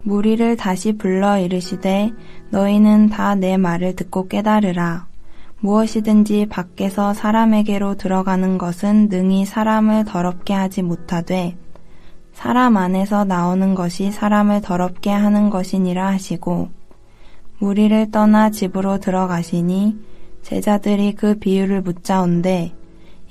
무리를 다시 불러 이르시되 너희는 다 내 말을 듣고 깨달으라. 무엇이든지 밖에서 사람에게로 들어가는 것은 능히 사람을 더럽게 하지 못하되 사람 안에서 나오는 것이 사람을 더럽게 하는 것이니라 하시고, 무리를 떠나 집으로 들어가시니 제자들이 그 비유를 묻자온대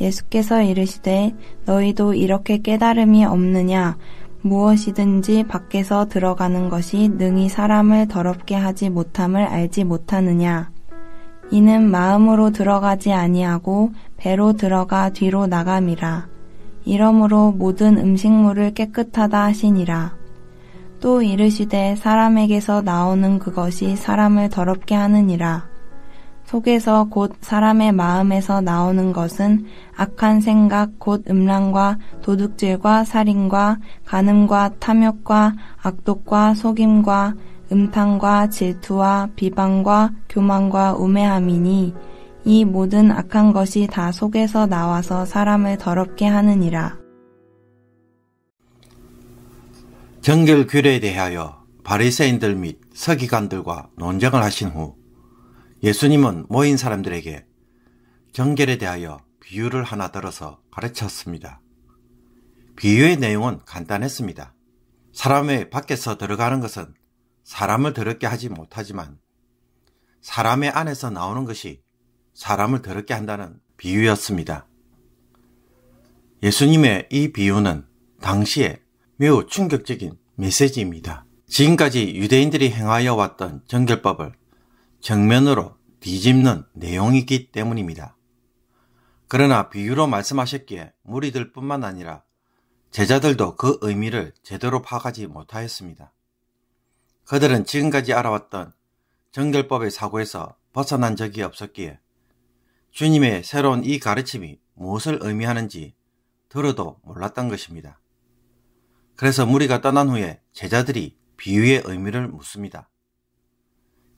예수께서 이르시되 너희도 이렇게 깨달음이 없느냐. 무엇이든지 밖에서 들어가는 것이 능히 사람을 더럽게 하지 못함을 알지 못하느냐. 이는 마음으로 들어가지 아니하고 배로 들어가 뒤로 나감이라. 이러므로 모든 음식물을 깨끗하다 하시니라. 또 이르시되 사람에게서 나오는 그것이 사람을 더럽게 하느니라. 속에서 곧 사람의 마음에서 나오는 것은 악한 생각 곧 음란과 도둑질과 살인과 간음과 탐욕과 악독과 속임과 음탕과 질투와 비방과 교만과 우매함이니 이 모든 악한 것이 다 속에서 나와서 사람을 더럽게 하느니라. 정결 규례에 대하여 바리새인들 및 서기관들과 논쟁을 하신 후 예수님은 모인 사람들에게 정결에 대하여 비유를 하나 들어서 가르쳤습니다. 비유의 내용은 간단했습니다. 사람의 밖에서 들어가는 것은 사람을 더럽게 하지 못하지만 사람의 안에서 나오는 것이 사람을 더럽게 한다는 비유였습니다. 예수님의 이 비유는 당시에 매우 충격적인 메시지입니다. 지금까지 유대인들이 행하여 왔던 정결법을 정면으로 뒤집는 내용이기 때문입니다. 그러나 비유로 말씀하셨기에 무리들 뿐만 아니라 제자들도 그 의미를 제대로 파악하지 못하였습니다. 그들은 지금까지 알아왔던 정결법의 사고에서 벗어난 적이 없었기에 주님의 새로운 이 가르침이 무엇을 의미하는지 들어도 몰랐던 것입니다. 그래서 무리가 떠난 후에 제자들이 비유의 의미를 묻습니다.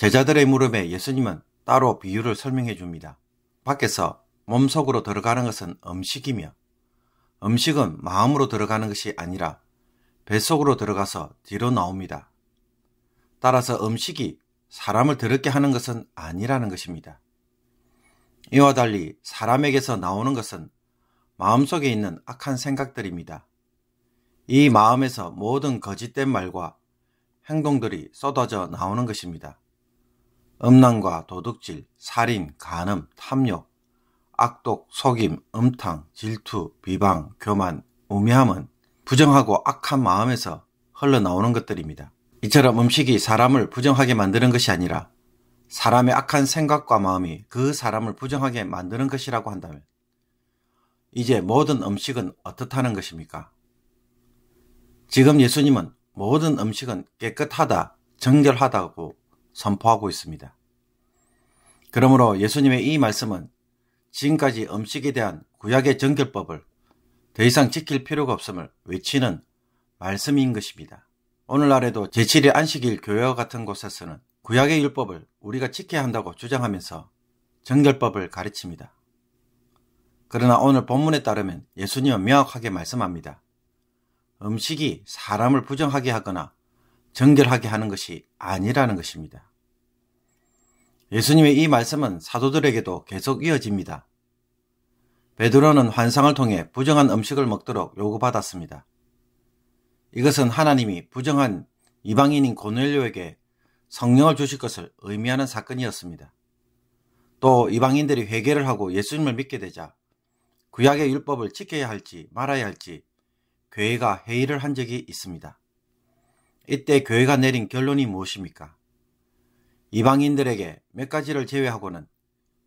제자들의 물음에 예수님은 따로 비유를 설명해 줍니다. 밖에서 몸속으로 들어가는 것은 음식이며 음식은 마음으로 들어가는 것이 아니라 뱃속으로 들어가서 뒤로 나옵니다. 따라서 음식이 사람을 더럽게 하는 것은 아니라는 것입니다. 이와 달리 사람에게서 나오는 것은 마음속에 있는 악한 생각들입니다. 이 마음에서 모든 거짓된 말과 행동들이 쏟아져 나오는 것입니다. 음란과 도둑질, 살인, 간음, 탐욕, 악독, 속임, 음탕, 질투, 비방, 교만, 우매함은 부정하고 악한 마음에서 흘러나오는 것들입니다. 이처럼 음식이 사람을 부정하게 만드는 것이 아니라 사람의 악한 생각과 마음이 그 사람을 부정하게 만드는 것이라고 한다면 이제 모든 음식은 어떻다는 것입니까? 지금 예수님은 모든 음식은 깨끗하다, 정결하다고 선포하고 있습니다. 그러므로 예수님의 이 말씀은 지금까지 음식에 대한 구약의 정결법을 더 이상 지킬 필요가 없음을 외치는 말씀인 것입니다. 오늘날에도 제7일 안식일 교회와 같은 곳에서는 구약의 율법을 우리가 지켜야 한다고 주장하면서 정결법을 가르칩니다. 그러나 오늘 본문에 따르면 예수님은 명확하게 말씀합니다. 음식이 사람을 부정하게 하거나 정결하게 하는 것이 아니라는 것입니다. 예수님의 이 말씀은 사도들에게도 계속 이어집니다. 베드로는 환상을 통해 부정한 음식을 먹도록 요구받았습니다. 이것은 하나님이 부정한 이방인인 고넬료에게 성령을 주실 것을 의미하는 사건이었습니다. 또 이방인들이 회개를 하고 예수님을 믿게 되자 구약의 율법을 지켜야 할지 말아야 할지 교회가 회의를 한 적이 있습니다. 이때 교회가 내린 결론이 무엇입니까? 이방인들에게 몇 가지를 제외하고는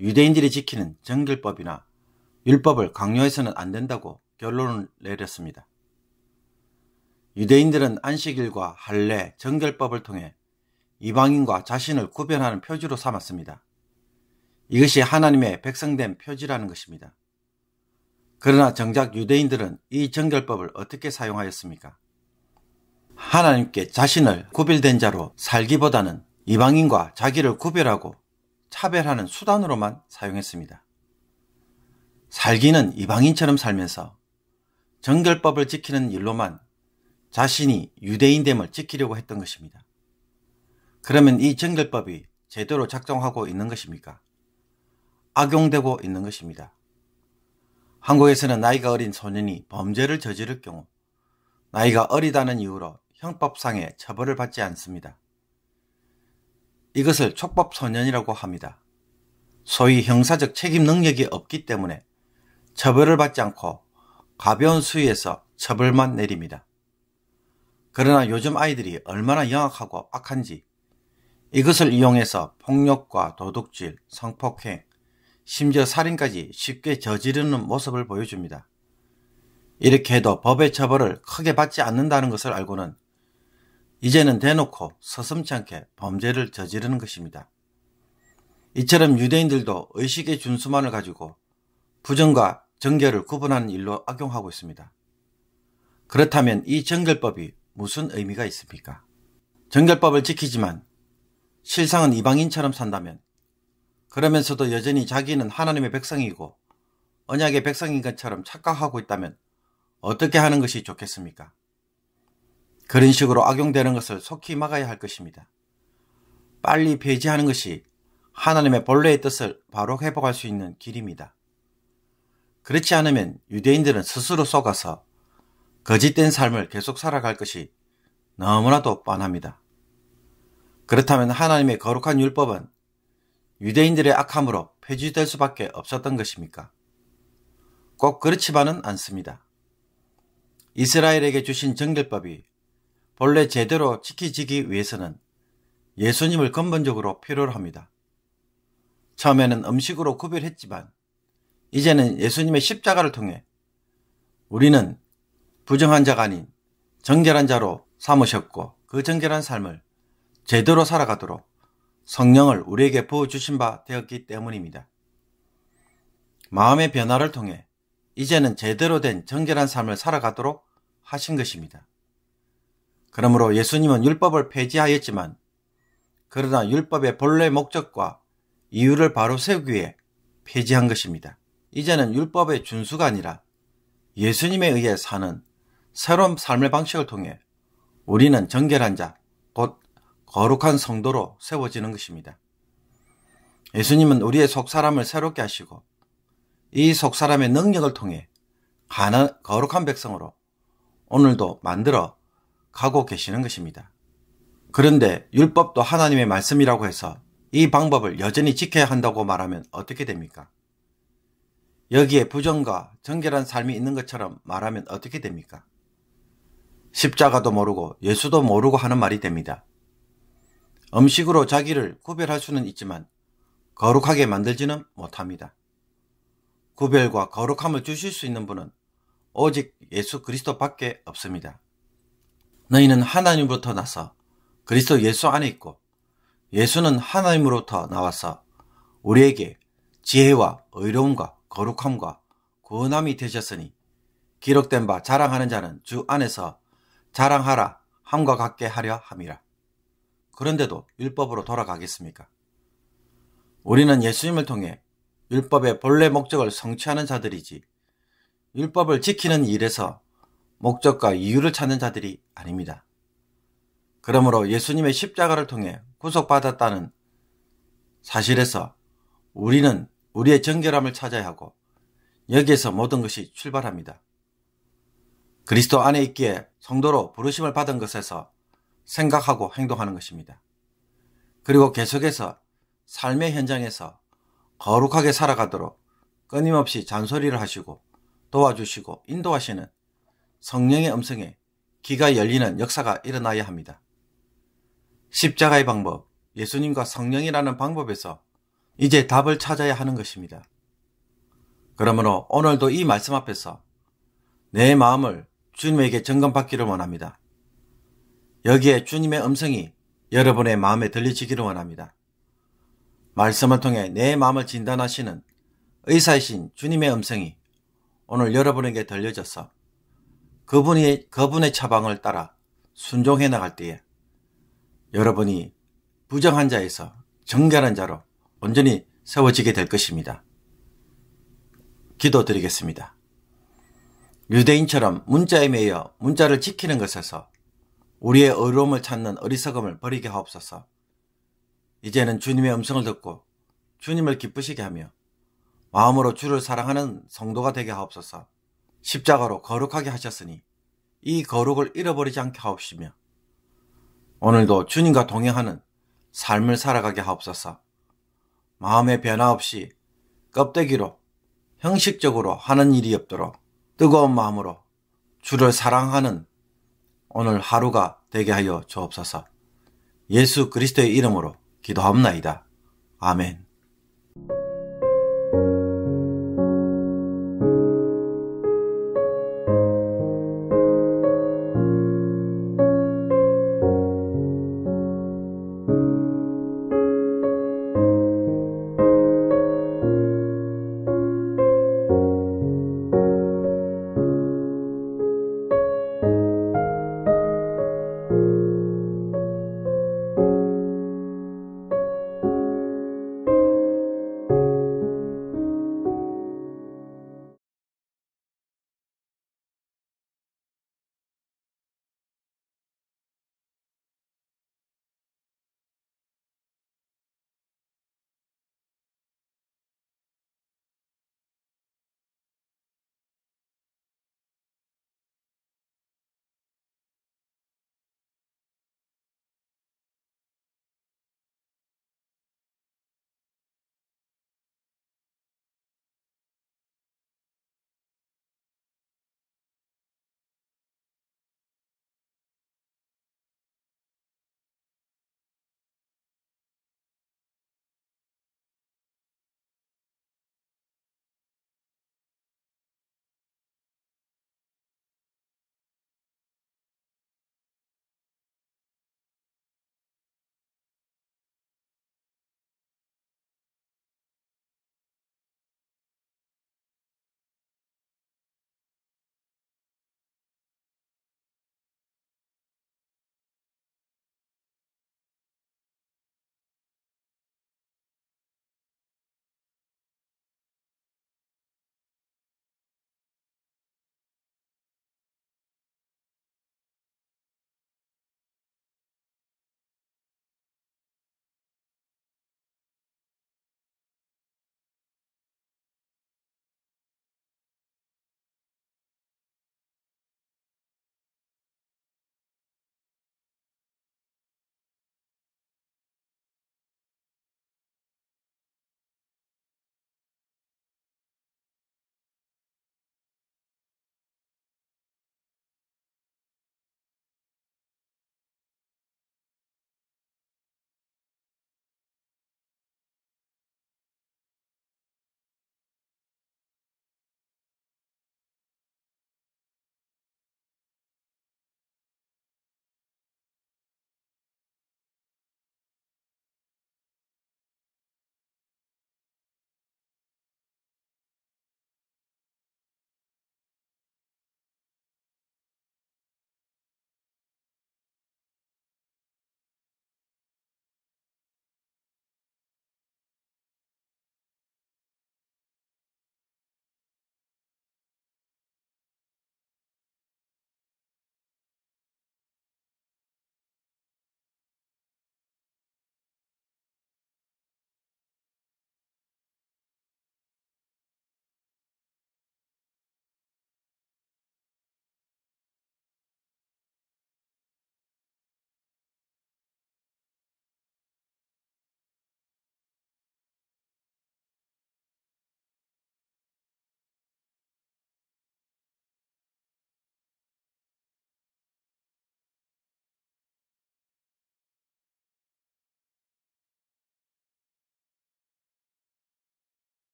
유대인들이 지키는 정결법이나 율법을 강요해서는 안 된다고 결론을 내렸습니다. 유대인들은 안식일과 할례, 정결법을 통해 이방인과 자신을 구별하는 표지로 삼았습니다. 이것이 하나님의 백성된 표지라는 것입니다. 그러나 정작 유대인들은 이 정결법을 어떻게 사용하였습니까? 하나님께 자신을 구별된 자로 살기보다는 이방인과 자기를 구별하고 차별하는 수단으로만 사용했습니다. 살기는 이방인처럼 살면서 정결법을 지키는 일로만 자신이 유대인됨을 지키려고 했던 것입니다. 그러면 이 정결법이 제대로 작동하고 있는 것입니까? 악용되고 있는 것입니다. 한국에서는 나이가 어린 소년이 범죄를 저지를 경우 나이가 어리다는 이유로 형법상의 처벌을 받지 않습니다. 이것을 촉법소년이라고 합니다. 소위 형사적 책임 능력이 없기 때문에 처벌을 받지 않고 가벼운 수위에서 처벌만 내립니다. 그러나 요즘 아이들이 얼마나 영악하고 악한지 이것을 이용해서 폭력과 도둑질, 성폭행, 심지어 살인까지 쉽게 저지르는 모습을 보여줍니다. 이렇게 해도 법의 처벌을 크게 받지 않는다는 것을 알고는 이제는 대놓고 서슴지 않게 범죄를 저지르는 것입니다. 이처럼 유대인들도 의식의 준수만을 가지고 부정과 정결을 구분하는 일로 악용하고 있습니다. 그렇다면 이 정결법이 무슨 의미가 있습니까? 정결법을 지키지만 실상은 이방인처럼 산다면, 그러면서도 여전히 자기는 하나님의 백성이고 언약의 백성인 것처럼 착각하고 있다면 어떻게 하는 것이 좋겠습니까? 그런 식으로 악용되는 것을 속히 막아야 할 것입니다. 빨리 폐지하는 것이 하나님의 본래의 뜻을 바로 회복할 수 있는 길입니다. 그렇지 않으면 유대인들은 스스로 속아서 거짓된 삶을 계속 살아갈 것이 너무나도 뻔합니다. 그렇다면 하나님의 거룩한 율법은 유대인들의 악함으로 폐지될 수밖에 없었던 것입니까? 꼭 그렇지만은 않습니다. 이스라엘에게 주신 정결법이 본래 제대로 지켜지기 위해서는 예수님을 근본적으로 필요로 합니다. 처음에는 음식으로 구별했지만 이제는 예수님의 십자가를 통해 우리는 부정한 자가 아닌 정결한 자로 삼으셨고, 그 정결한 삶을 제대로 살아가도록 성령을 우리에게 부어주신 바 되었기 때문입니다. 마음의 변화를 통해 이제는 제대로 된 정결한 삶을 살아가도록 하신 것입니다. 그러므로 예수님은 율법을 폐지하였지만, 그러나 율법의 본래 목적과 이유를 바로 세우기 위해 폐지한 것입니다. 이제는 율법의 준수가 아니라 예수님에 의해 사는 새로운 삶의 방식을 통해 우리는 정결한 자, 곧 거룩한 성도로 세워지는 것입니다. 예수님은 우리의 속사람을 새롭게 하시고 이 속사람의 능력을 통해 거룩한 백성으로 오늘도 만들어 가고 계시는 것입니다. 그런데 율법도 하나님의 말씀이라고 해서 이 방법을 여전히 지켜야 한다고 말하면 어떻게 됩니까? 여기에 부정과 정결한 삶이 있는 것처럼 말하면 어떻게 됩니까? 십자가도 모르고 예수도 모르고 하는 말이 됩니다. 음식으로 자기를 구별할 수는 있지만 거룩하게 만들지는 못합니다. 구별과 거룩함을 주실 수 있는 분은 오직 예수 그리스도밖에 없습니다. 너희는 하나님으로부터 나서 그리스도 예수 안에 있고 예수는 하나님으로부터 나와서 우리에게 지혜와 의로움과 거룩함과 구원함이 되셨으니 기록된 바 자랑하는 자는 주 안에서 자랑하라 함과 같게 하려 함이라. 그런데도 율법으로 돌아가겠습니까? 우리는 예수님을 통해 율법의 본래 목적을 성취하는 자들이지 율법을 지키는 일에서 목적과 이유를 찾는 자들이 아닙니다. 그러므로 예수님의 십자가를 통해 구속받았다는 사실에서 우리는 우리의 정결함을 찾아야 하고 여기에서 모든 것이 출발합니다. 그리스도 안에 있기에 성도로 부르심을 받은 것에서 생각하고 행동하는 것입니다. 그리고 계속해서 삶의 현장에서 거룩하게 살아가도록 끊임없이 잔소리를 하시고 도와주시고 인도하시는 성령의 음성에 귀가 열리는 역사가 일어나야 합니다. 십자가의 방법, 예수님과 성령이라는 방법에서 이제 답을 찾아야 하는 것입니다. 그러므로 오늘도 이 말씀 앞에서 내 마음을 주님에게 점검받기를 원합니다. 여기에 주님의 음성이 여러분의 마음에 들리시기를 원합니다. 말씀을 통해 내 마음을 진단하시는 의사이신 주님의 음성이 오늘 여러분에게 들려져서 그분의 처방을 따라 순종해 나갈 때에 여러분이 부정한 자에서 정결한 자로 온전히 세워지게 될 것입니다. 기도드리겠습니다. 유대인처럼 문자에 매여 문자를 지키는 것에서 우리의 의로움을 찾는 어리석음을 버리게 하옵소서. 이제는 주님의 음성을 듣고 주님을 기쁘시게 하며 마음으로 주를 사랑하는 성도가 되게 하옵소서. 십자가로 거룩하게 하셨으니 이 거룩을 잃어버리지 않게 하옵시며 오늘도 주님과 동행하는 삶을 살아가게 하옵소서. 마음의 변화 없이 껍데기로 형식적으로 하는 일이 없도록 뜨거운 마음으로 주를 사랑하는 오늘 하루가 되게 하여 주옵소서. 예수 그리스도의 이름으로 기도하옵나이다. 아멘.